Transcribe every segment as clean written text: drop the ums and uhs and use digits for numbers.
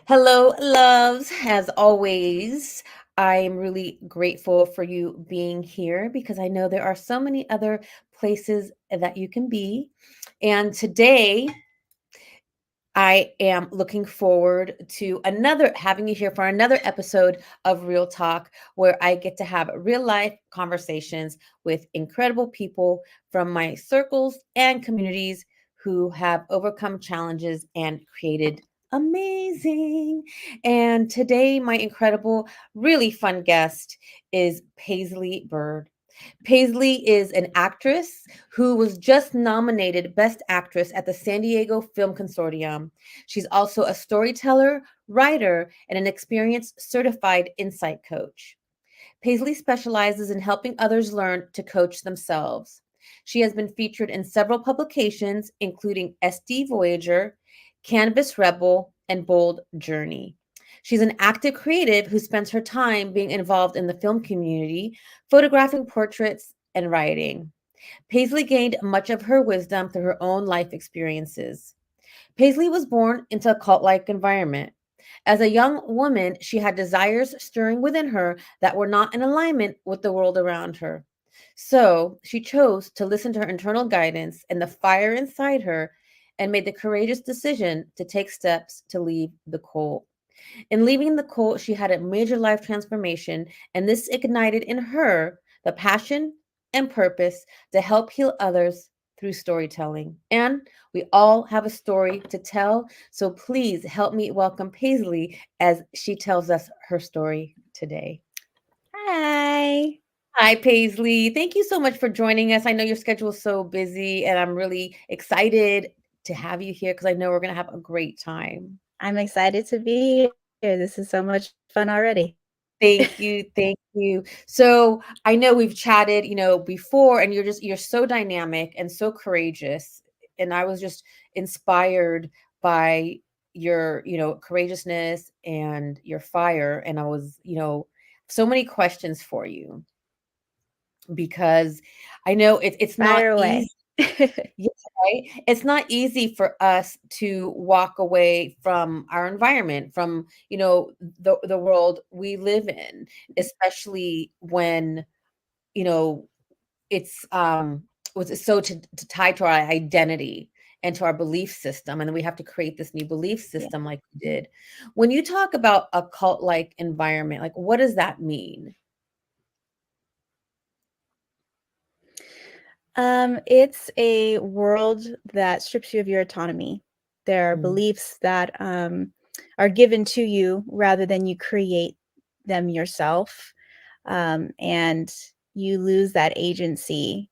Hello, loves. As always, I am really grateful for you being here because I know there are so many other places that you can be. And today, I am looking forward to another having you here for another episode of Real Talk, where I get to have real life conversations with incredible people from my circles and communities who have overcome challenges and created amazing. And today, my incredible, really fun guest is Paisley Bird. Paisley is an actress who was just nominated Best Actress at the San Diego Film Consortium. She's also a storyteller, writer, and an experienced certified insight coach. Paisley specializes in helping others learn to coach themselves. She has been featured in several publications, including SD Voyager, Canvas Rebel, and Bold Journey. She's an active creative who spends her time being involved in the film community, photographing portraits, and writing. Paisley gained much of her wisdom through her own life experiences. Paisley was born into a cult like environment. As a young woman, she had desires stirring within her that were not in alignment with the world around her. So she chose to listen to her internal guidance and the fire inside her and made the courageous decision to take steps to leave the cult. In leaving the cult, she had a major life transformation, and this ignited in her the passion and purpose to help heal others through storytelling. And we all have a story to tell, so please help me welcome Paisley as she tells us her story today. Hi. Hi, Paisley. Thank you so much for joining us. I know your schedule is so busy, and I'm really excited to have you here because I know we're going to have a great time. I'm excited to be here. This is so much fun already. Thank you. Thank you. So I know we've chatted, before, and you're so dynamic and so courageous. And I was just inspired by your, courageousness and your fire. And I was, so many questions for you because I know it's not Fire easy. away. Yes, right? It's not easy for us to walk away from our environment, from, the world we live in, especially when, you know, it's was so to tie to our identity and to our belief system. And then we have to create this new belief Yeah. system like we did. When you talk about a cult-like environment, like what does that mean? It's a world that strips you of your autonomy. There are Mm, beliefs that are given to you rather than you create them yourself. And you lose that agency,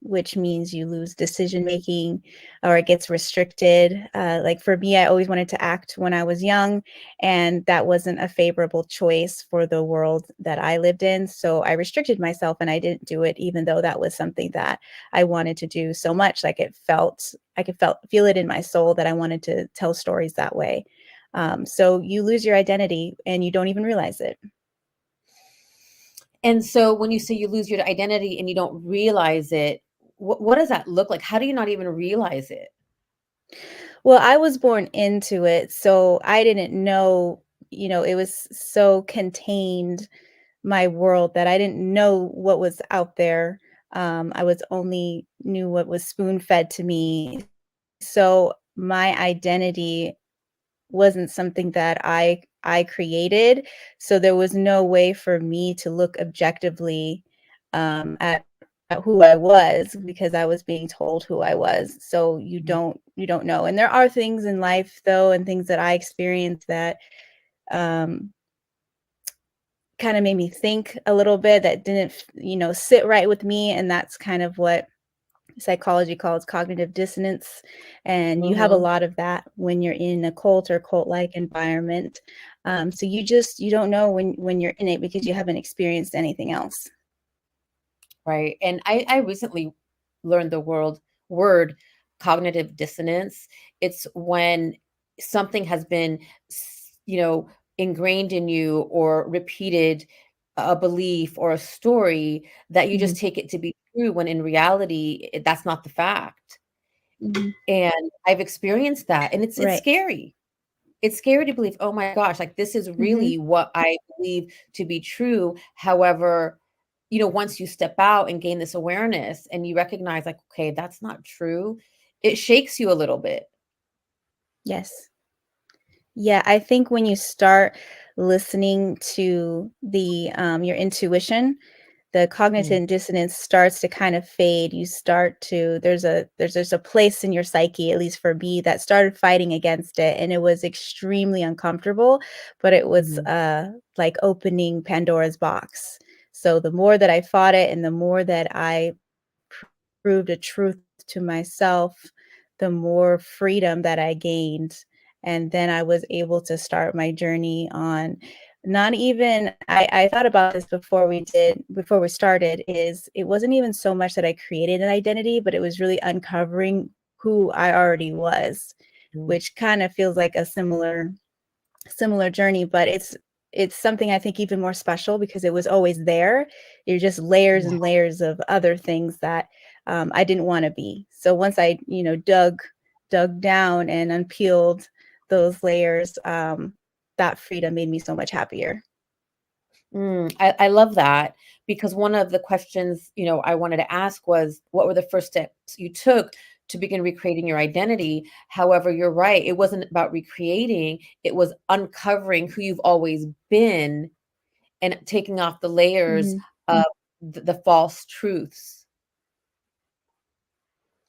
which means you lose decision making or it gets restricted. Like for me, I always wanted to act when I was young, and that wasn't a favorable choice for the world that I lived in. So I restricted myself and I didn't do it, even though that was something that I wanted to do so much. Like I could feel it in my soul that I wanted to tell stories that way. So you lose your identity and you don't even realize it. And so when you say you lose your identity and you don't realize it, what does that look like? How do you not even realize it? Well, I was born into it, so I didn't know, it was so contained, my world, that I didn't know what was out there. I was only knew what was spoon-fed to me. So my identity wasn't something that I created, so there was no way for me to look objectively at who I was because I was being told who I was. So you don't know. And there are things in life though and things that I experienced that um kind of made me think a little bit that didn't sit right with me, and that's kind of what psychology calls cognitive dissonance. And you have a Mhm. lot of that when you're in a cult or cult-like environment. So you don't know when you're in it because you haven't experienced anything else. Right. And I recently learned the word cognitive dissonance. It's when something has been, ingrained in you or repeated a belief or a story that you just Mhm, take it to be true when in reality that's not the fact. mhm. And I've experienced that and it's Right. scary. it's scary to believe, oh my gosh, like this is Mhm. really what I believe to be true. However, once you step out and gain this awareness and you recognize, like, okay, that's not true, it shakes you a little bit. Yes. Yeah, I think when you start listening to your intuition, the Mm, cognitive dissonance starts to kind of fade. You start to there's a place in your psyche, at least for me, that started fighting against it, and it was extremely uncomfortable, but it was mhm. like opening Pandora's box. So the more that I fought it and the more that I proved a truth to myself, the more freedom that I gained. And then I was able to start my journey on not even I thought about this before we started, is it wasn't even so much that I created an identity, but it was really uncovering who I already was, Mm, which kind of feels like a similar journey, but it's something I think even more special because it was always there. You're just layers yeah. and layers of other things that I didn't want to be. So once I, dug down and unpeeled those layers, that freedom made me so much happier. I love that because one of the questions, I wanted to ask was, what were the first steps you took to begin recreating your identity? However, you're right. It wasn't about recreating, it was uncovering who you've always been and taking off the layers Mhm. of the false truths.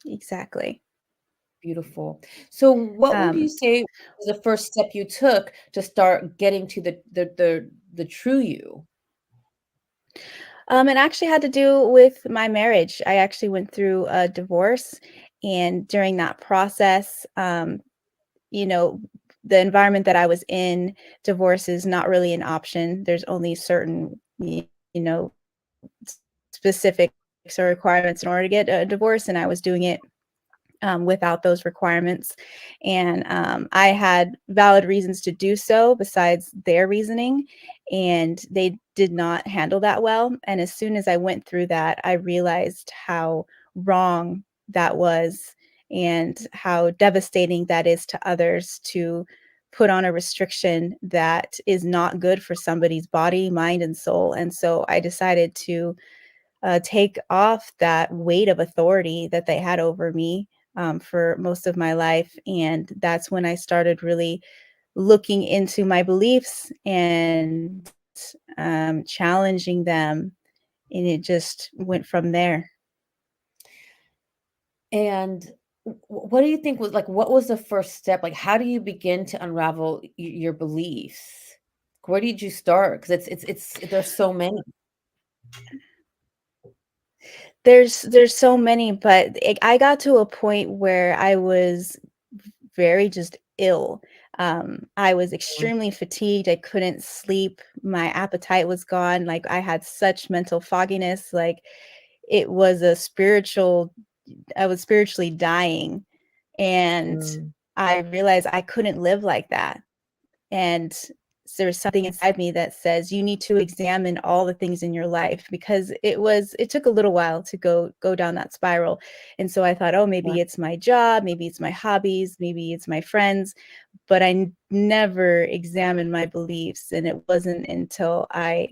Exactly. Beautiful. So what would you Um, say was the first step you took to start getting to the true you? it actually had to do with my marriage. I actually went through a divorce, and during that process, you know, the environment that I was in, divorce is not really an option. There's only certain, you know, specifics or requirements in order to get a divorce, and I was doing it without those requirements. And I had valid reasons to do so besides their reasoning, and they did not handle that well. And as soon as I went through that, I realized how wrong that was and how devastating that is to others to put on a restriction that is not good for somebody's body, mind, and soul. And so I decided to take off that weight of authority that they had over me for most of my life. And that's when I started really looking into my beliefs and challenging them. And it just went from there. And what do you think was like, what was the first step? Like, how do you begin to unravel your beliefs? Where did you start? Because there's so many. There's so many, but I got to a point where I was very just ill. I was Mm, extremely fatigued. I couldn't sleep. My appetite was gone. Like I had such mental fogginess. Like it was a spiritual, I was spiritually dying. And mm, I realized I couldn't live like that. And there's something inside me that says you need to examine all the things in your life, because it took a little while to go down that spiral. And so I thought, oh, right. maybe it's my job, maybe it's my hobbies, maybe it's my friends, but never examined my beliefs. And it wasn't until I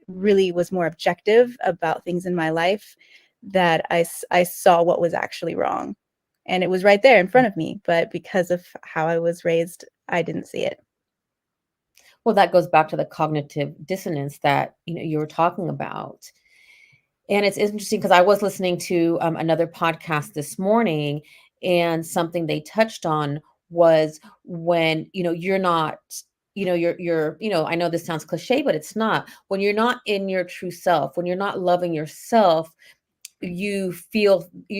really was more objective about things in my life that I saw what was actually wrong. And it was right there in front of me, but because of how I was raised, I didn't see it. Well, that goes back to the cognitive dissonance that you were talking about. And it's interesting because I was listening to another podcast this morning, and something they touched on was when you're not, I know this sounds cliche, but it's not. When you're not in your true self, when you're not loving yourself, you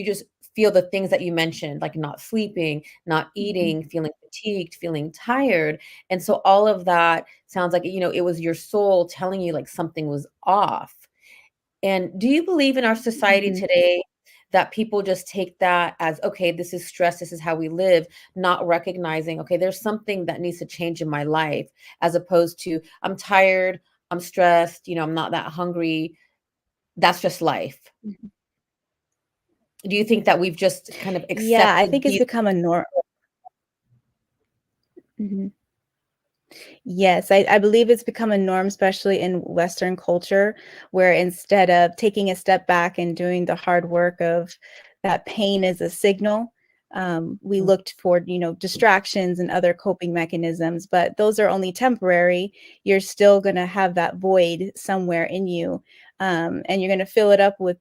just feel the things that you mentioned, like not sleeping, not Mhm, eating, feeling fatigued, feeling tired. And so all of that sounds like it was your soul telling you like something was off. And do you believe in our society mhm. today that people just take that as, okay, this is stress, this is how we live, not recognizing, okay, there's something that needs to change in my life, as opposed to, I'm tired, I'm stressed, I'm not that hungry. That's just life. Mhm. Do you think that we've just kind of Yeah, I accepted think it's these? become a norm. Mhm. Yes, I believe it's become a norm, especially in Western culture, where instead of taking a step back and doing the hard work of that pain is a signal, we Mm, looked for, distractions and other coping mechanisms, but those are only temporary. You're still going to have that void somewhere in you, and you're going to fill it up with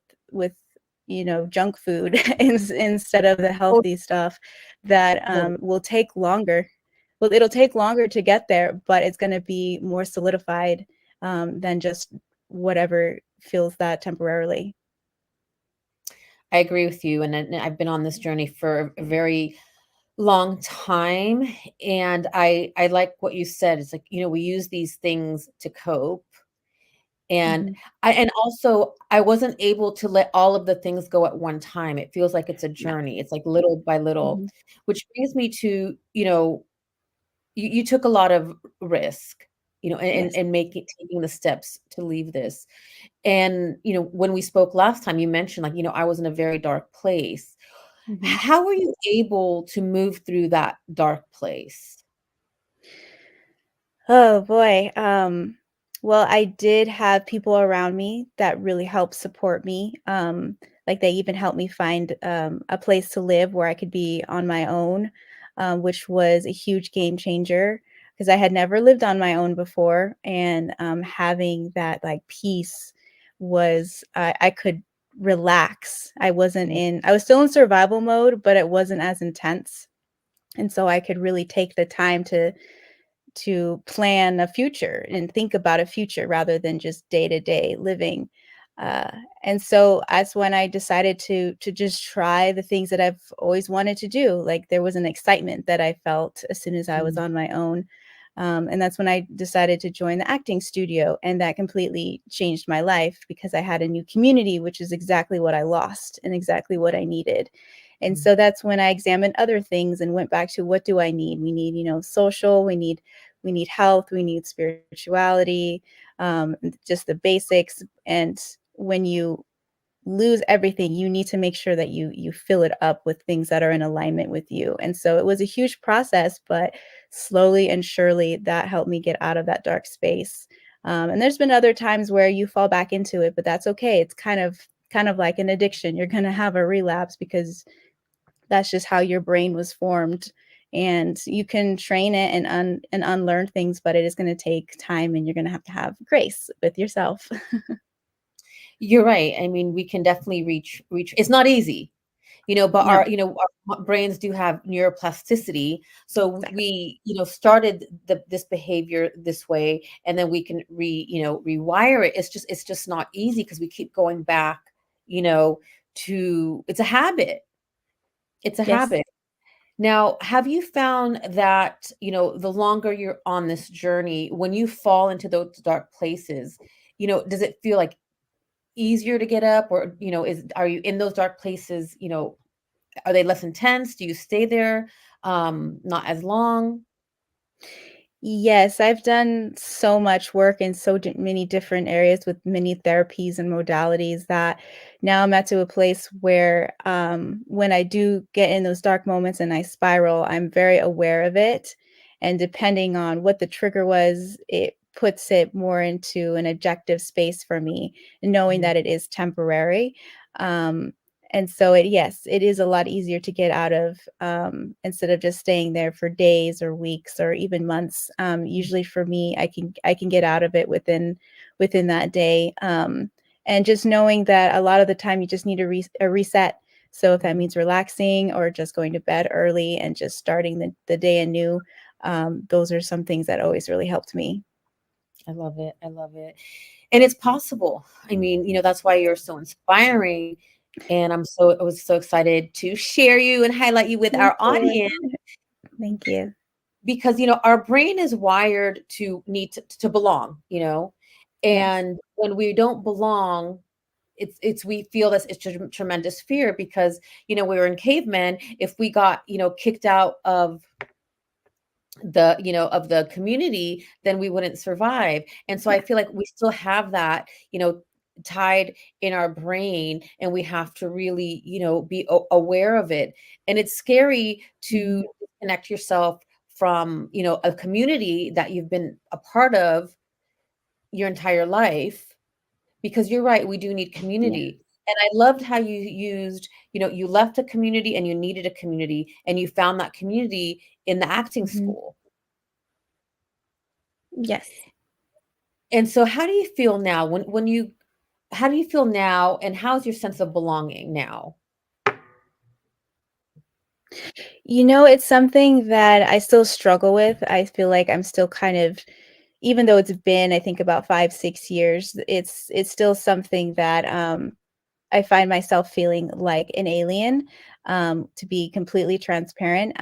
junk food instead of the oh, healthy stuff that no. will take longer. Well, it'll take longer to get there, but it's gonna be more solidified, than just whatever feels that temporarily. I agree with you, and I've been on this journey for a very long time, and I like what you said. It's like, we use these things to cope, and Mhm. also I wasn't able to let all of the things go at one time. It feels like it's a No. journey. It's like little by little, Mhm. which brings me to, you took a lot of risk, Yes. and taking the steps to leave this. And, when we spoke last time, you mentioned, like, I was in a very dark place. Mhm. How were you able to move through that dark place? Oh boy. Well, I did have people around me that really helped support me. Like they even helped me find a place to live where I could be on my own, which was a huge game changer because I had never lived on my own before, and having that like peace was I could relax. Mm, I was still in survival mode, but it wasn't as intense, and so I could really take the time to plan a future and think about a future rather than just day-to-day living. Uh, and so that's when I decided to just try the things that I've always wanted to do. Like there was an excitement that I felt as soon as I was mm, on my own. And that's when I decided to join the acting studio. And that completely changed my life because I had a new community, which is exactly what I lost and exactly what I needed. And mm. so that's when I examined other things and went back to what do I need? We need, social, we need health, we need spirituality, just the basics. And when you lose everything, you need to make sure that you fill it up with things that are in alignment with you. And so it was a huge process, but slowly and surely that helped me get out of that dark space. And there's been other times where you fall back into it, but that's okay. It's kind of like an addiction. You're going to have a relapse because that's just how your brain was formed, and you can train it and unlearn things, but it is gonna take time, and you're gonna have to have grace with yourself. You're right. I mean, we can definitely reach it's not easy, but No, our brains do have neuroplasticity. So exactly. we, started this behavior this way, and then we can rewire it. It's just not easy because we keep going back, you know, to it's a habit. It's a Yes. habit. Now, have you found that, the longer you're on this journey, when you fall into those dark places, does it feel like easier to get up, or, are you in those dark places, are they less intense? Do you stay there not as long? Yes, I've done so much work in many different areas with many therapies and modalities that now I'm at to a place where when I do get in those dark moments and I spiral, I'm very aware of it. And depending on what the trigger was, it puts it more into an objective space for me, knowing Mhm, that it is temporary. Um, and so yes, it is a lot easier to get out of, instead of just staying there for days or weeks or even months. mhm, Usually for me, I can get out of it within that day. And just knowing that a lot of the time you just need a reset. So if that mhm. means relaxing or just going to bed early and just starting the day anew, those are some things that always really helped me. I love it. I love it. And it's possible. I mean, that's why you're so inspiring. And I was so excited to share you and highlight you with Thank our you. audience. Thank you. Because, our brain is wired to need to belong, Yes. and when we don't belong, it's we feel this it's tremendous fear because, we were in cavemen. If we got, kicked out of the community, then we wouldn't survive. And so I Yeah. feel like we still have that, tied in our brain, and we have to really, be aware of it. And it's scary Mhm. to disconnect yourself from, a community that you've been a part of your entire life, because you're right, we do need Yeah. community. And I loved how you used, you left a community and you needed a community and you found that community in the acting Mhm. school. Yes. And so how do you feel now when you how do you feel now, and how's your sense of belonging now? It's something that I still struggle with. I feel like I'm still kind of, even though it's been, I think, about 5, 6 years, it's still something that, I find myself feeling like an alien, to be completely transparent.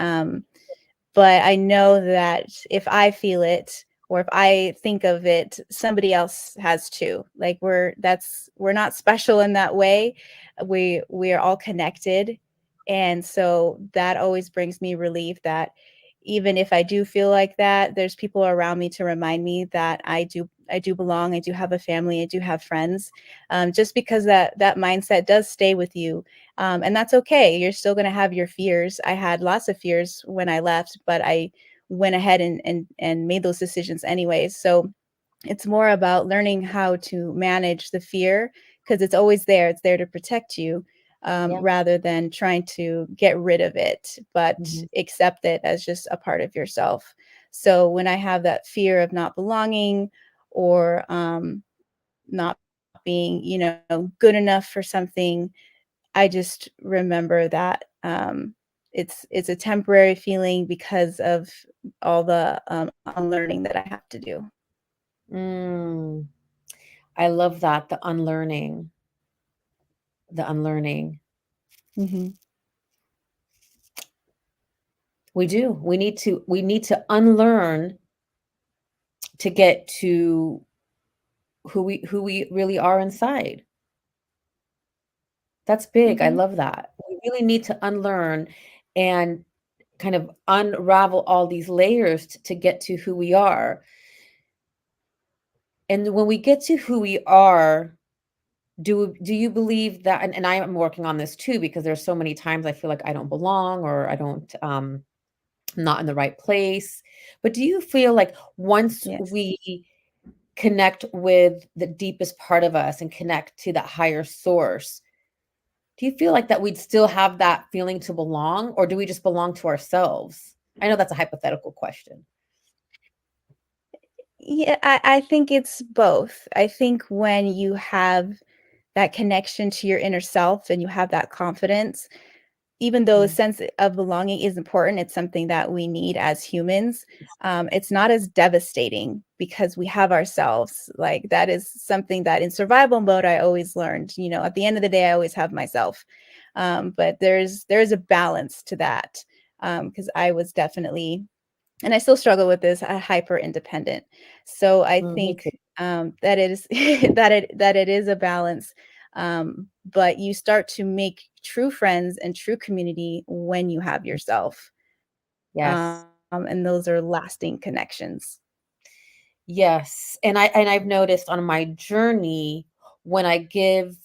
But I know that if I feel it or if I think of it, somebody else has too. Like we're not special in that way. We are all connected. And so that always brings me relief that even if I do feel like that, there's people around me to remind me that I do belong. I do have a family. I do have friends. Just because that mindset does stay with you, and that's okay. You're still going to have your fears. I had lots of fears when I left, but I went ahead and made those decisions anyways. So it's more about learning how to manage the fear because it's always there. It's there to protect you, Yeah. rather than trying to get rid of it, but Mhm. accept it as just a part of yourself. So when I have that fear of not belonging or not being, good enough for something, I just remember that, it's a temporary feeling because of all the, unlearning that I have to do. Mm, I love that, the unlearning, the unlearning. Mhm, We do. We need to unlearn to get to who we really are inside. That's big. I mhm, love that. We really need to unlearn and kind of unravel all these layers to get to who we are. And when we get to who we are, do you believe that, and I am working on this too, because there's so many times I feel like I don't belong, or I don't I'm not in the right place. But do you feel like once yes. we connect with the deepest part of us and connect to that higher source, do you feel like that we'd still have that feeling to belong, or do we just belong to ourselves? I know that's a hypothetical question. Yeah, I think it's both. I think when you have that connection to your inner self and you have that confidence, even though a Mhm. sense of belonging is important, it's something that we need as humans. It's not as devastating because we have ourselves. Like that is something that in survival mode I always learned. At the end of the day, I always have myself. But there's a balance to that, because I was definitely, and I still struggle with this, hyper independent. So I Me think, too. that it is that it is a balance. But you start to make true friends and true community when you have yourself, Yes. and those are lasting connections. Yes. And I've noticed on my journey, when I give,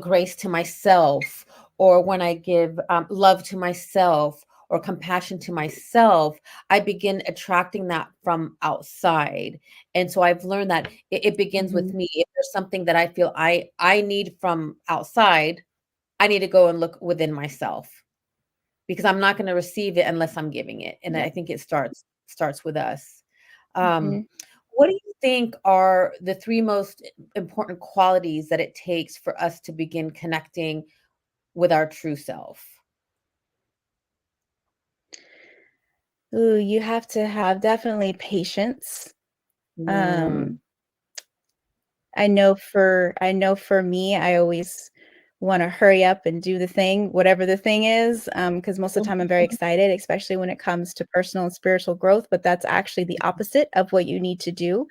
grace to myself, or when I give love to myself or compassion to myself, I begin attracting that from outside. And so I've learned that it begins with Mhm. me. If there's something that I feel I need from outside, I need to go and look within myself, because I'm not going to receive it unless I'm giving it. And I Yep. think it starts with us. Um, Mhm. what do you think are the three most important qualities that it takes for us to begin connecting with our true self? Ooh, you have to have definitely patience. Mm, Um, I know for me, I always wanna hurry up and do the thing, whatever the thing is, because most of the time I'm very excited, especially when it comes to personal and spiritual growth, but that's actually the opposite of what you need to do.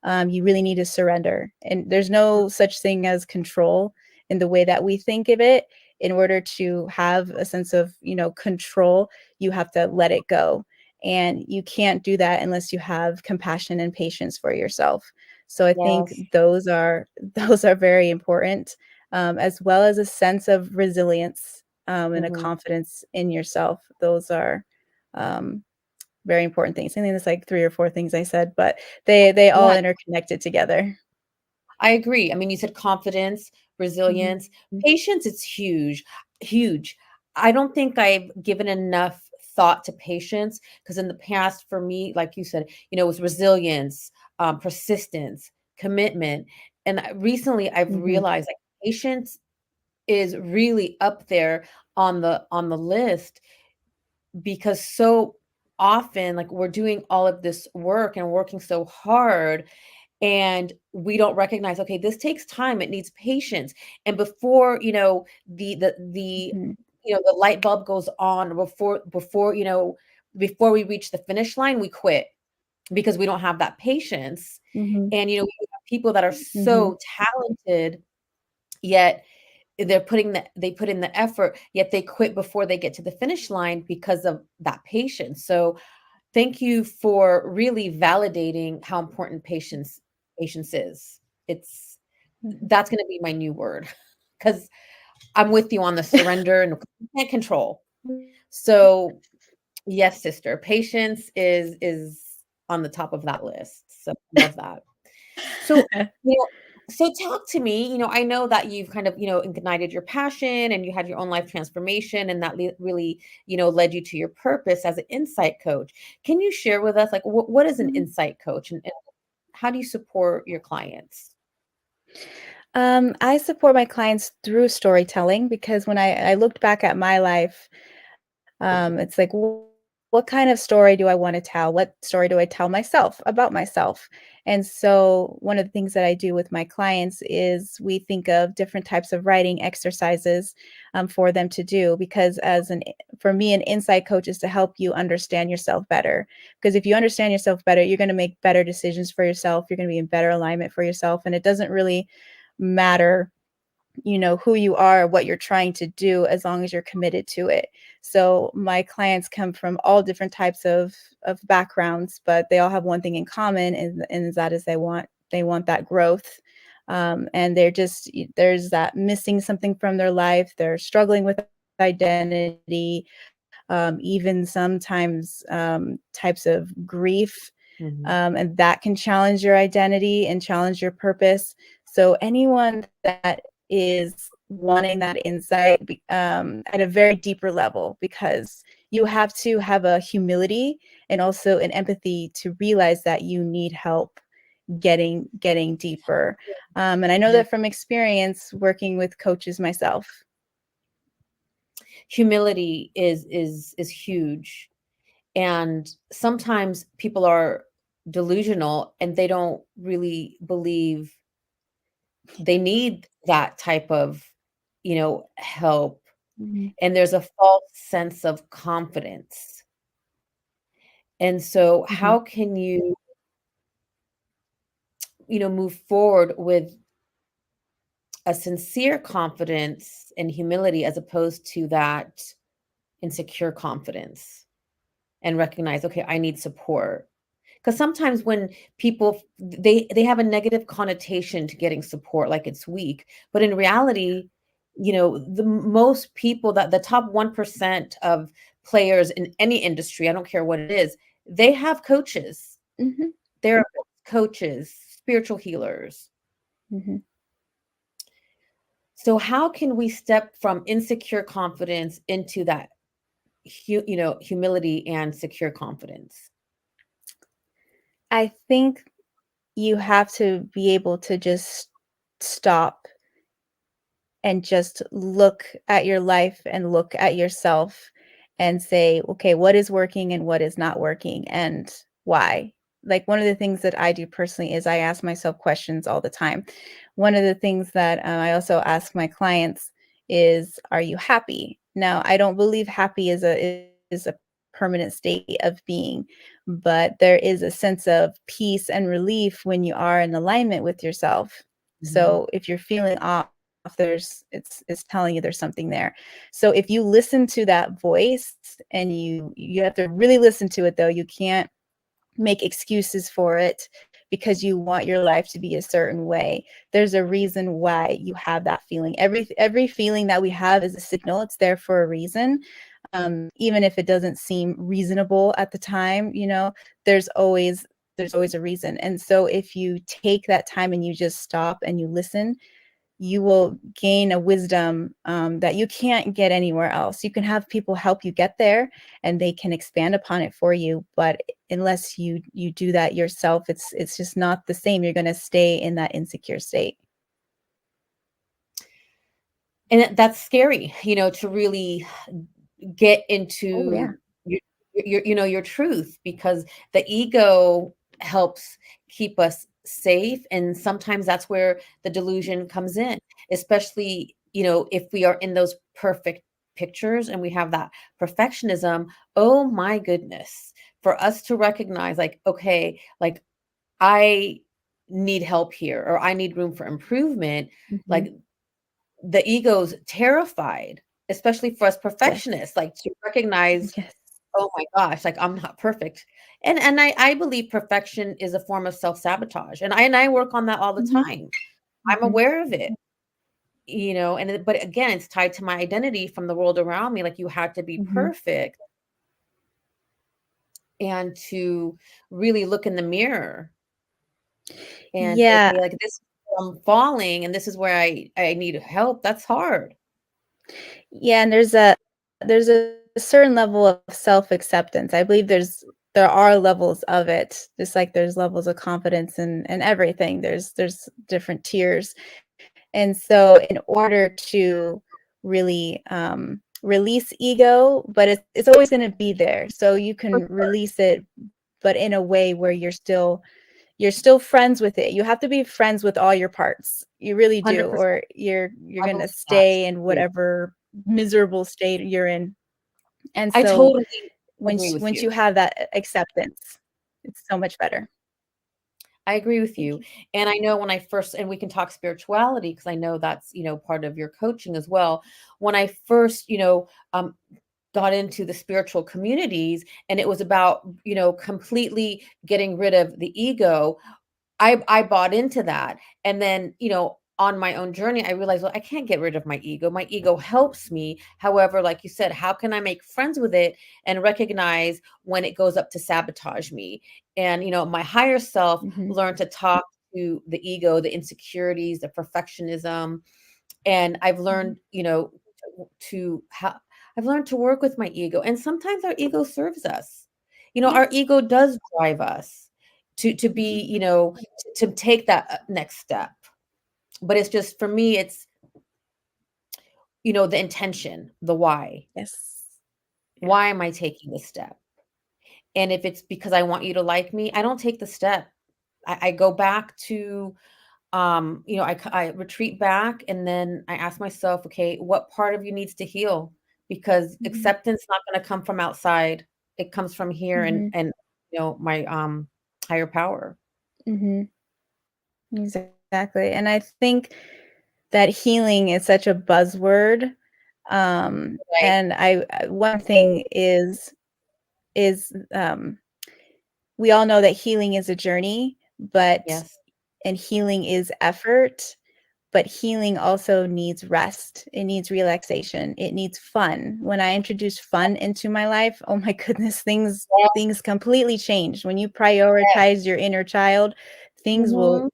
You really need to surrender, and there's no such thing as control in the way that we think of it. In order to have a sense of, control, you have to let it go, and you can't do that unless you have compassion and patience for yourself. So I think yes. those are those are very important, as well as a sense of resilience, and a Mhm. confidence in yourself. Those are, um, very important things. I think it's like 3 or 4 things I said, but they all Yeah, interconnected together. I agree. I mean, you said confidence, Mhm. resilience, patience, it's huge, huge. I don't think I've given enough thought to patience because in the past, for me, like you said, it was resilience, persistence, commitment. And recently I've Mhm. realized like patience is really up there on the list because so often like we're doing all of this work and working so hard and we don't recognize, okay, this takes time, it needs patience, and before the Mhm. the light bulb goes on, before we reach the finish line we quit because we don't have that patience. Mhm. And we have people that are Mhm. so talented, yet they put in the effort, yet they quit before they get to the finish line because of that patience. So thank you for really validating how important patience is. It's Mhm. That's gonna be my new word because 'cause I'm with you on the surrender and you can't control. So, yes, sister, patience is on the top of that list. So, love that. So, you know so talk to me, I know that you've kind of, ignited your passion and you had your own life transformation and that really, led you to your purpose as an insight coach. Can you share with us like what is an Mhm. insight coach and how do you support your clients? I support my clients through storytelling because when I looked back at my life, it's like, what kind of story do I want to tell? What story do I tell myself about myself? And so, one of the things that I do with my clients is we think of different types of writing exercises for them to do. Because for me, an insight coach is to help you understand yourself better. Because if you understand yourself better, you're going to make better decisions for yourself. You're going to be in better alignment for yourself, and it doesn't really matter who you are, what you're trying to do, as long as you're committed to it. So my clients come from all different types of backgrounds, but they all have one thing in common, and that is they want that growth. And there's that missing something from their life. They're struggling with identity, even sometimes types of grief, Mhm. and that can challenge your identity and challenge your purpose. So anyone that is wanting that insight at a very deeper level, because you have to have a humility and also an empathy to realize that you need help getting deeper. And I know Yeah. that from experience working with coaches myself. Humility is huge. And sometimes people are delusional and they don't really believe they need that type of, help. Mhm. And there's a false sense of confidence. And so Mhm. how can you, move forward with a sincere confidence and humility as opposed to that insecure confidence and recognize, okay, I need support. Because sometimes when people they have a negative connotation to getting support, like it's weak. But in reality, the most people that the top 1% of players in any industry, I don't care what it is, they have coaches, Mhm. therapists, coaches, spiritual healers. Mhm. So how can we step from insecure confidence into that humility and secure confidence? I think you have to be able to just stop and just look at your life and look at yourself and say, okay, what is working and what is not working and why? Like one of the things that I do personally is I ask myself questions all the time. One of the things that I also ask my clients is, are you happy? Now, I don't believe happy is a permanent state of being, but there is a sense of peace and relief when you are in alignment with yourself. Mhm. So if you're feeling off, there's it's telling you there's something there. So if you listen to that voice, and you have to really listen to it, though, you can't make excuses for it because you want your life to be a certain way. There's a reason why you have that feeling. Every feeling that we have is a signal. It's there for a reason. Even if it doesn't seem reasonable at the time, there's always there's always a reason. And so if you take that time and you just stop and you listen, you will gain a wisdom that you can't get anywhere else. You can have people help you get there, and they can expand upon it for you. But unless you do that yourself, it's just not the same. You're going to stay in that insecure state. And that's scary, to really get Oh yeah. into your truth, because the ego helps keep us safe, and sometimes that's where the delusion comes in, especially if we are in those perfect pictures and we have that perfectionism. Oh my goodness, for us to recognize, like, okay, like, I need help here, or I need room for improvement, Hmm. like, the ego's terrified, especially for us Yes. perfectionists, like, to recognize, Yes. oh my gosh, like, I'm not perfect. And I believe perfection is a form of self-sabotage, and I work on that all the Hmm. time. I'm Hmm. aware of it, but again, it's tied to my identity from the world around me, like, you had to be Hmm. perfect, and to really look in the mirror and say, Yeah. "Okay, like, this is where I'm falling, and this is where I need help." That's hard. Yeah, and there's a certain level of self-acceptance. I believe there are levels of it, just like there's levels of confidence and everything. There's different tiers. And so in order to really release ego, but it's always going to be there. So you For can sure, release it, but in a way where you're still friends with it. You have to be friends with all your parts. You really do, 100%. or you're I going to believe that. stay in Yeah. whatever miserable state you're in. And I so totally agree with once you. you have that acceptance, it's so much better. I agree with Thank you. you. And I know when I first, and we can talk spirituality, because I know that's, part of your coaching as well. When I first, got into the spiritual communities, and it was about, completely getting rid of the ego, I bought into that, and then, on my own journey, I realized, well, I can't get rid of my ego. My ego helps me. However, like you said, how can I make friends with it and recognize when it goes up to sabotage me? And, my higher self Hmm. learned to talk to the ego, the insecurities, the perfectionism, and I've Hmm. learned, to how I've learned to work with my ego, and sometimes our ego serves us. Our Yes. ego does drive us to be, Hmm. to take that next step. But it's just, for me, it's, the intention, the why. Yes. Yeah. Why am I taking this step? And if it's because I want you to like me, I don't take the step. I go back to, I retreat back, and then I ask myself, okay, what part of you needs to heal? Because Hmm. acceptance not going to come from outside. It comes from here, and Hmm. my higher power. Hmm. Exactly. And I think that healing is such a buzzword. Right. And one thing is we all know that healing is a journey, but Yes. and healing is effort, but healing also needs rest. It needs relaxation. It needs fun. When I introduced fun into my life, oh my goodness, Yes. things completely changed. When you Yes. prioritize your inner child, things will Mhm.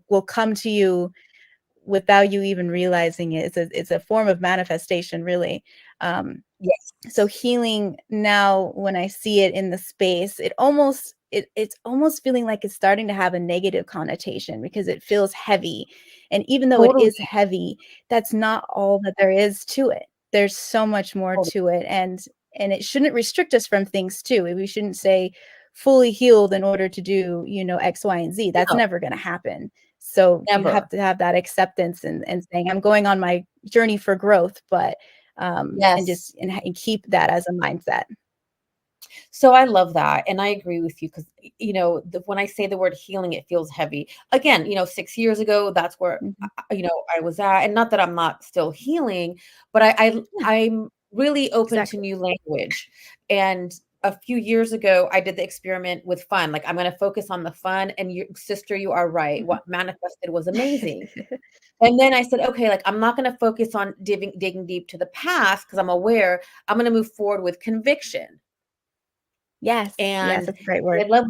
will come to you without you even realizing it. It's a form of manifestation, really. So Yes. healing now, when I see it in the space, it's almost feeling like it's starting to have a negative connotation because it feels heavy. And even though it Totally. is heavy, that's not all that there is to it. There's so much more Totally. to it. And it shouldn't restrict us from things too. We shouldn't say fully healed in order to do, X, Y, and Z. That's No, never going to happen. So you have never. to have that acceptance and saying, I'm going on my journey for growth, but and Yes. just and keep that as a mindset. So I love that, and I agree with you, because when I say the word healing, it feels heavy. Again, 6 years ago, that's where Mhm. I was at, and not that I'm not still healing, but Yeah, I'm really open to exactly. new language, and a few years ago, I did the experiment with fun. Like, I'm going to focus on the fun. And your sister, you are right. Mhm. What manifested was amazing. And then I said, okay, like, I'm not going to focus on digging deep to the past because I'm aware. I'm going to move forward with conviction. Yes, yes, And that's a great I word. love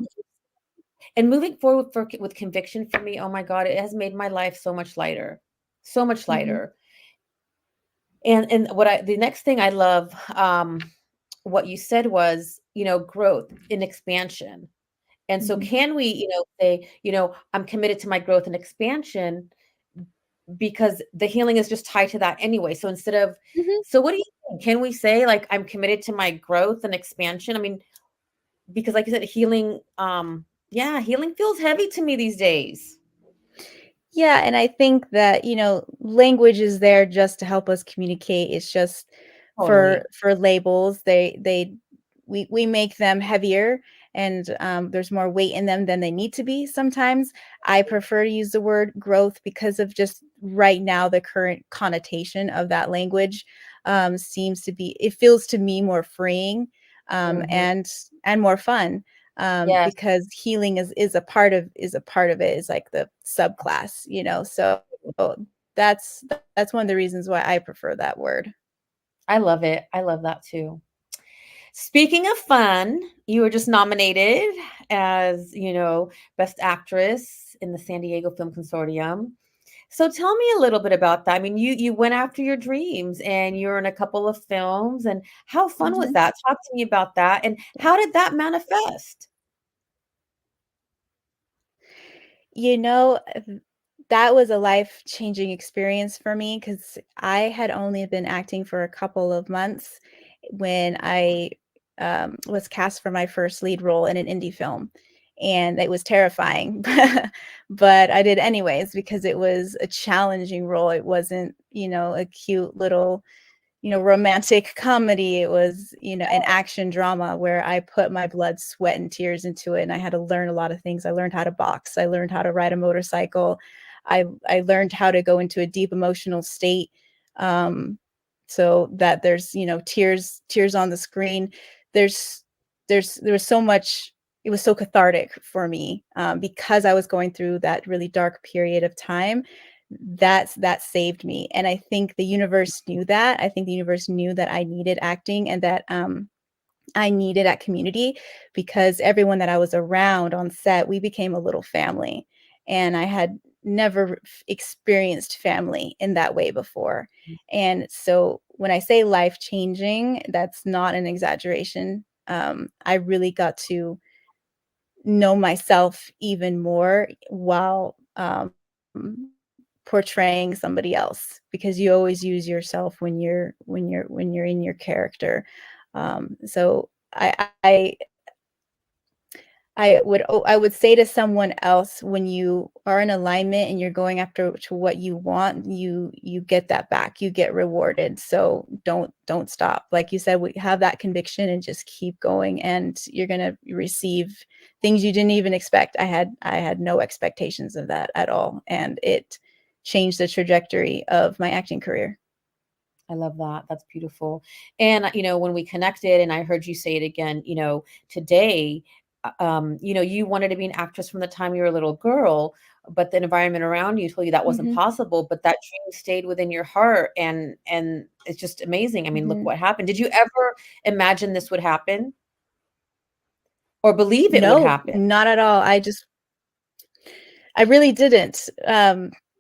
and moving forward with conviction for me. Oh my God, it has made my life so much lighter, so much Mhm, lighter. And the next thing I love, what you said was, growth and expansion. And so mhm, can we, say, I'm committed to my growth and expansion because the healing is just tied to that anyway. So instead of, mhm. so what do you think? Can we say like I'm committed to my growth and expansion? I mean, because like you said, healing, yeah, healing feels heavy to me these days. Yeah, and I think that, language is there just to help us communicate. It's just Totally. for labels. We make them heavier and there's more weight in them than they need to be sometimes. I prefer to use the word growth because of just right now the current connotation of that language seems to be it feels to me more freeing Mhm. and more fun Yes. because healing is a part of it is like the subclass, so that's that's one of the reasons why I prefer that word. I love it. I love that too. Speaking of fun, you were just nominated as, Best Actress in the San Diego Film Consortium. So tell me a little bit about that. I mean, you went after your dreams and you're in a couple of films, and how fun was Mhm. that? Talk to me about that, and how did that manifest? You know, that was a life-changing experience for me because I had only been acting for a couple of months when I, was cast for my first lead role in an indie film, and it was terrifying, but I did anyways because it was a challenging role. It wasn't, a cute little romantic comedy. It was, an action drama where I put my blood, sweat, and tears into it, and I had to learn a lot of things. I learned how to box. I learned how to ride a motorcycle. I learned how to go into a deep emotional state, um, so that there's, tears on the screen. There's there was so much. It was so cathartic for me because I was going through that really dark period of time that saved me, and I think the universe knew that. I think the universe knew that I needed acting and that, I needed that community because everyone that I was around on set, we became a little family, and I had never experienced family in that way before, and so when I say life-changing, that's not an exaggeration. I really got to know myself even more while, portraying somebody else because you always use yourself when you're in your character. So I would say to someone else, when you are in alignment and you're going after to what you want, you get that back. You get rewarded. So don't stop. Like you said, we have that conviction and just keep going, and you're gonna receive things you didn't even expect. I had no expectations of that at all, and it changed the trajectory of my acting career. I love that. That's beautiful. And, when we connected and I heard you say it again, today, you wanted to be an actress from the time you were a little girl, but the environment around you told you that wasn't Mhm, possible, but that dream stayed within your heart and it's just amazing. I mean, look mhm. what happened. Did you ever imagine this would happen or believe it would No, happen? not at all. I really didn't,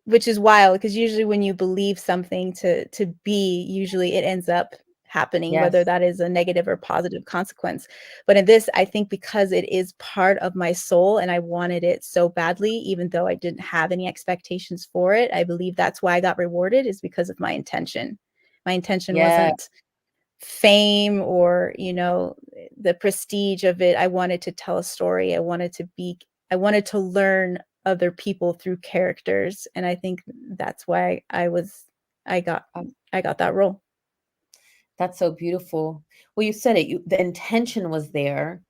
which is wild because usually when you believe something to be, usually it ends up happening, whether Yes. that is a negative or positive consequence. But in this, I think because it is part of my soul and I wanted it so badly, even though I didn't have any expectations for it, I believe that's why I got rewarded is because of my intention. My intention Yeah. wasn't fame or, the prestige of it. I wanted to tell a story. I wanted to learn other people through characters, and I think that's why I got I got that role. That's so beautiful. Well, you said it. The intention was there.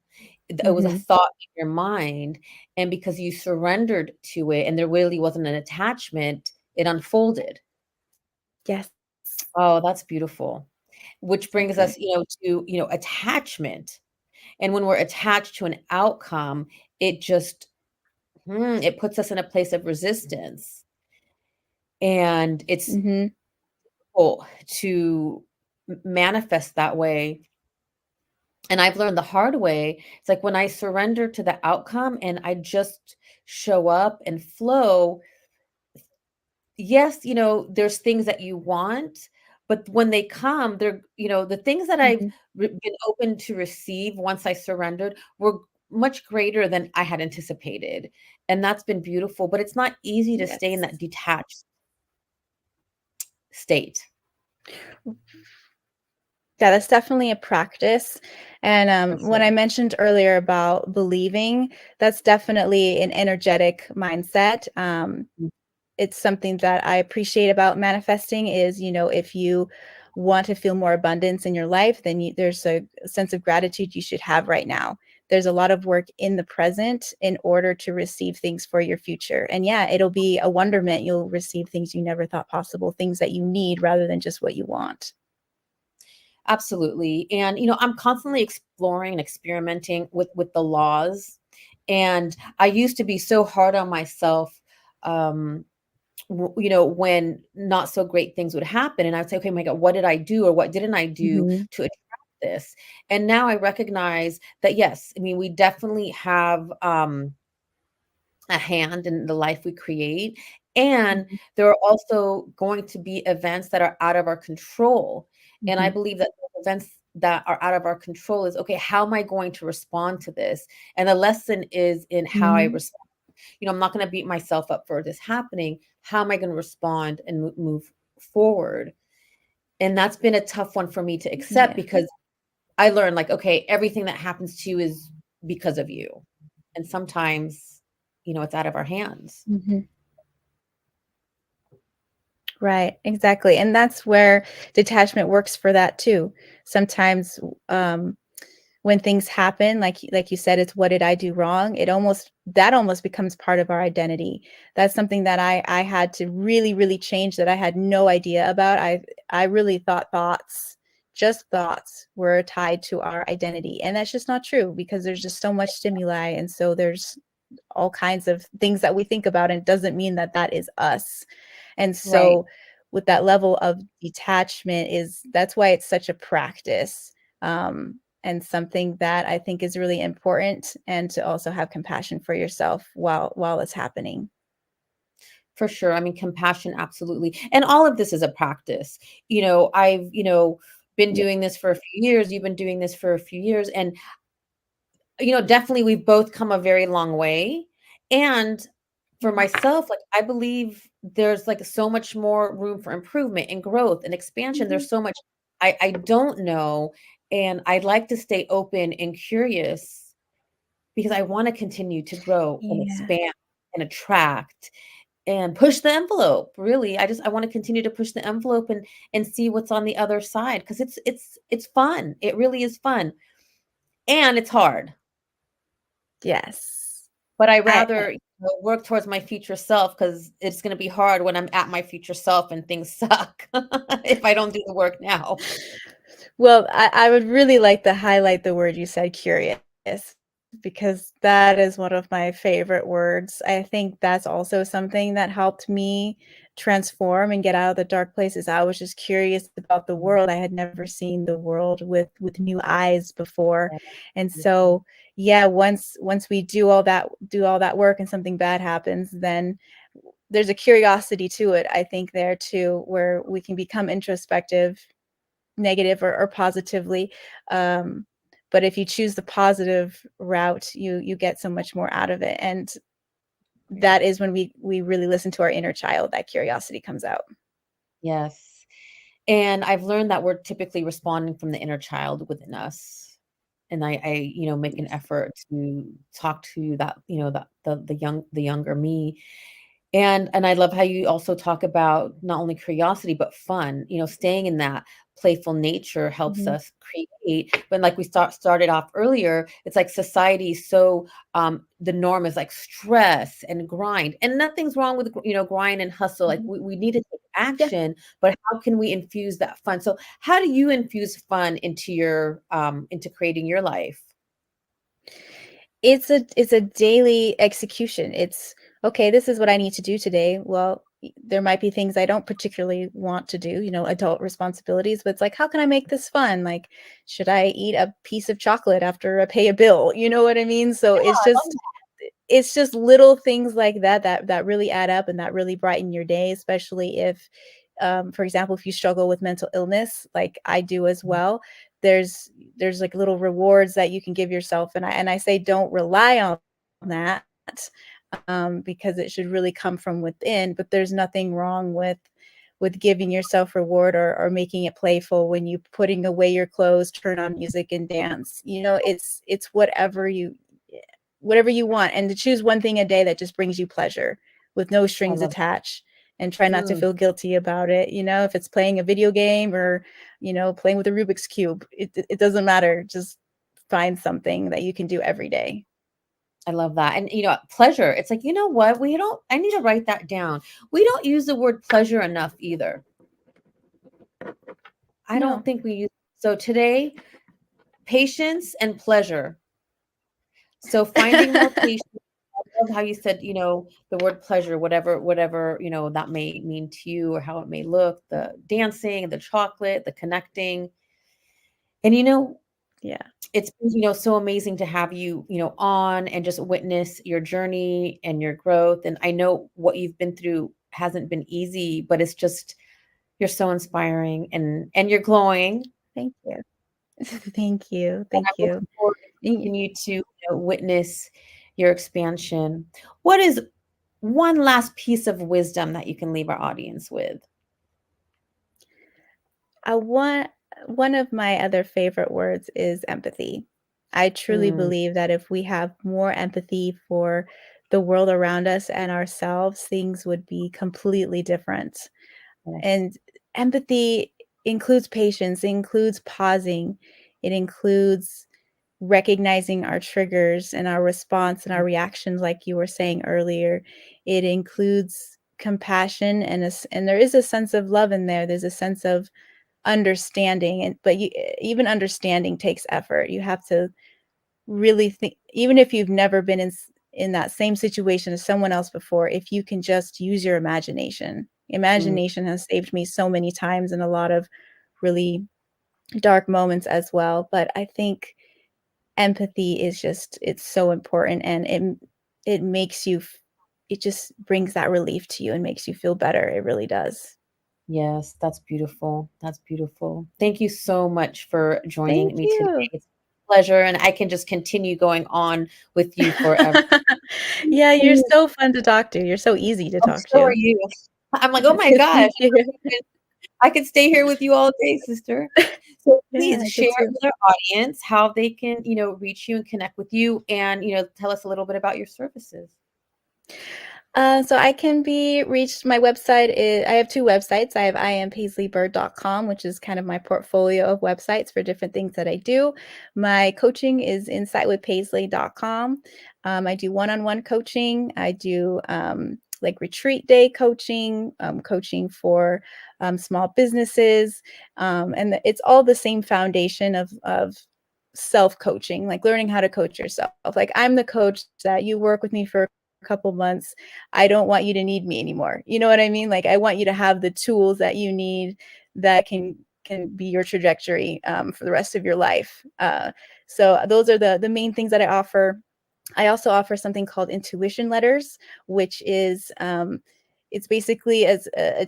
It was a Mhm. thought in your mind, and because you surrendered to it, and there really wasn't an attachment, it unfolded. Yes, Oh, that's beautiful. Which brings us, exactly. to, attachment. And when we're attached to an outcome, it just it puts us in a place of resistance. And it's Mhm. difficult to manifest that way. And I've learned the hard way. It's like when I surrender to the outcome and I just show up and flow, yes, there's things that you want, but when they come, they're, the things that I've Mhm. been open to receive once I surrendered were much greater than I had anticipated. And that's been beautiful, but it's not easy to stay in Yes. that detached state. Yeah, that's definitely a practice. And For when I sure. mentioned earlier about believing, that's definitely an energetic mindset. Mm. It's something that I appreciate about manifesting is, if you want to feel more abundance in your life, then there's a sense of gratitude you should have right now. There's a lot of work in the present in order to receive things for your future. And yeah, it'll be a wonderment. You'll receive things you never thought possible, things that you need rather than just what you want. Absolutely. And I'm constantly exploring and experimenting with the laws. And I used to be so hard on myself, um when not so great things would happen, and I'd say, okay, my God, what did I do or what didn't I do Mhm. to attract this? And now I recognize that, yes, I mean, we definitely have a hand in the life we create. And Mhm. there are also going to be events that are out of our control. And I Mhm. believe that the events that are out of our control is, okay, how am I going to respond to this? And the lesson is in how I Mhm. respond. I'm not going to beat myself up for this happening. How am I going to respond and move forward? And that's been a tough one for me to accept, Yeah. because I learned, like, okay, everything that happens to you is because of you. And sometimes, it's out of our hands. Mhm. Right, exactly, and that's where detachment works for that too. Sometimes, um, when things happen, like you said, it's, "What did I do wrong?" That almost becomes part of our identity. That's something that I had to really, really change that I had no idea about. I really thought just thoughts were tied to our identity, and that's just not true because there's just so much stimuli, and so there's all kinds of things that we think about, and it doesn't mean that that is us. And Right. so with that level of detachment is that's why it's such a practice, and something that I think is really important, and to also have compassion for yourself while it's happening. For sure. I mean, compassion, absolutely. And all of this is a practice. I've, been Yeah. doing this for a few years. You've been doing this for a few years. And, definitely we've both come a very long way. And for Mhm. myself, like, I believe there's, like, so much more room for improvement and growth and expansion. Mhm. There's so much I don't know. And I'd like to stay open and curious, because I want to continue to grow and Yeah. expand and attract and push the envelope. Really, I want to continue to push the envelope and see what's on the other side, because it's fun. It really is fun, and it's hard. Yes. But I I rather, work towards my future self, because it's going to be hard when I'm at my future self and things suck if I don't do the work now. Well, I would really like to highlight the word you said, curious, because that is one of my favorite words. I think that's also something that helped me transform and get out of the dark places. I was just curious about the world. I had never seen the world with new eyes before. Yeah, And beautiful. so, yeah, once we do all that work and something bad happens, then there's a curiosity to it, I think there too, where we can become introspective, negative or positively. Um, but if you choose the positive route, you get so much more out of it. And Great. that is when we really listen to our inner child, that curiosity comes out. Yes. And I've learned that we're typically responding from the inner child within us. And I make an effort to talk to that, the younger me. And I love how you also talk about not only curiosity but fun. Staying in that playful nature helps Mhm, us create. But like we started off earlier, it's like society is so, the norm is like stress and grind, and nothing's wrong with grind and hustle. Like mhm. we need to take Yeah. action, but how can we infuse that fun? So how do you infuse fun into creating your life? It's a daily execution. It's, "Okay, this is what I need to do today." Well, there might be things I don't particularly want to do, adult responsibilities, but it's like, "How can I make this fun?" Like, should I eat a piece of chocolate after I pay a bill? You know what I mean? So Yeah, I love it's just little things like that really add up and that really brighten your day, especially if, for example, if you struggle with mental illness, like I do as that. well, there's like little rewards that you can give yourself, and I say don't rely on that, because it should really come from within. But there's nothing wrong with giving yourself reward, or making it playful when you putting away your clothes, turn on music and dance. It's whatever you want, and to choose one thing a day that just brings you pleasure with no I strings love attached, and try not to mm, feel guilty about it. If it's playing a video game, or playing with a Rubik's cube, it doesn't matter. Just find something that you can do every day. I love that. And pleasure. It's like, you know what? I need to write that down. We don't use the word pleasure enough either. I don't No. think we use so today, patience and pleasure. So finding more patience. I love how you said, the word pleasure, whatever, that may mean to you or how it may look, the dancing, the chocolate, the connecting. And Yeah. it's been, so amazing to have you, on and just witness your journey and your growth. And I know what you've been through hasn't been easy, but it's just you're so inspiring and you're glowing. Thank you. Thank you. And Thank I'm you. looking forward to Y- continue to witness your expansion. What is one last piece of wisdom that you can leave our audience with? I want One of my other favorite words is empathy. I truly Mm, believe that if we have more empathy for the world around us and ourselves, things would be completely different. yes. And empathy includes patience, it includes pausing, it includes recognizing our triggers and our response and our reactions, like you were saying earlier. It includes compassion, and there is a sense of love in there. There's a sense of understanding, but even understanding takes effort. You have to really think, even if you've never been in that same situation as someone else before, if you can just use your imagination. Mm, Imagination has saved me so many times in a lot of really dark moments as well. But I think empathy is just, it's so important, and it makes you it just brings that relief to you and makes you feel better. It really does. yes, that's beautiful. That's beautiful. Thank you so much for Thank joining me today. you. It's a pleasure, and I can just continue going on with you forever. Yeah, you're Please, so fun to talk to. You're so easy to talk so are to. you. I'm like, "Oh my gosh, Thank you. I could stay here with you all day, sister." So Yeah, please I share did too. with our audience how they can, reach you and connect with you and, tell us a little bit about your services. So I can be reached. My website is, I have two websites. I have iamPaisleyBird.com, which is kind of my portfolio of websites for different things that I do. My coaching is insightwithpaisley.com. I do one-on-one coaching. I do like retreat day coaching, coaching for small businesses. And it's all the same foundation of self-coaching, like learning how to coach yourself. Like, I'm the coach that you work with me for a couple months. I don't want you to need me anymore. You know what I mean? Like, I want you to have the tools that you need that can be your trajectory, for the rest of your life. So those are the main things that I offer. I also offer something called intuition letters, which is, it's basically as a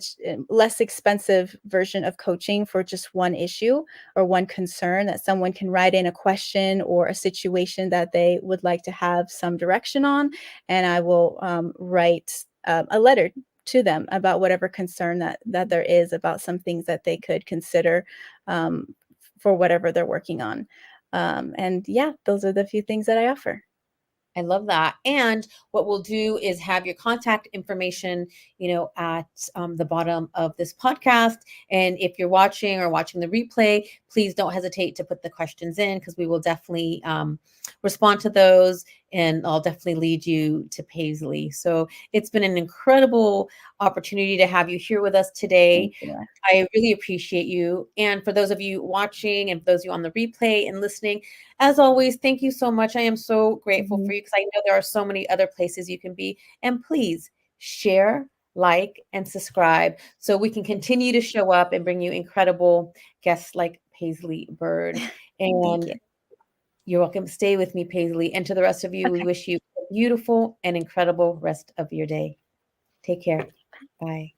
less expensive version of coaching for just one issue or one concern, that someone can write in a question or a situation that they would like to have some direction on, and I will write a letter to them about whatever concern that there is, about some things that they could consider, um, for whatever they're working on. And yeah, those are the few things that I offer. I love that. And what we'll do is have your contact information, at the bottom of this podcast. And if you're watching the replay, please don't hesitate to put the questions in because we will definitely respond to those and I'll definitely lead you to Paisley. So it's been an incredible opportunity to have you here with us today. Thank you. I really appreciate you. And for those of you watching and for those of you on the replay and listening, as always, thank you so much. I am so grateful Mhm. for you because I know there are so many other places you can be. And please share, like, and subscribe so we can continue to show up and bring you incredible guests like Paisley Bird. Thank you. And you're welcome. Stay with me, Paisley. And to the rest of you, we Okay. wish you a beautiful and incredible rest of your day. Take care. Bye.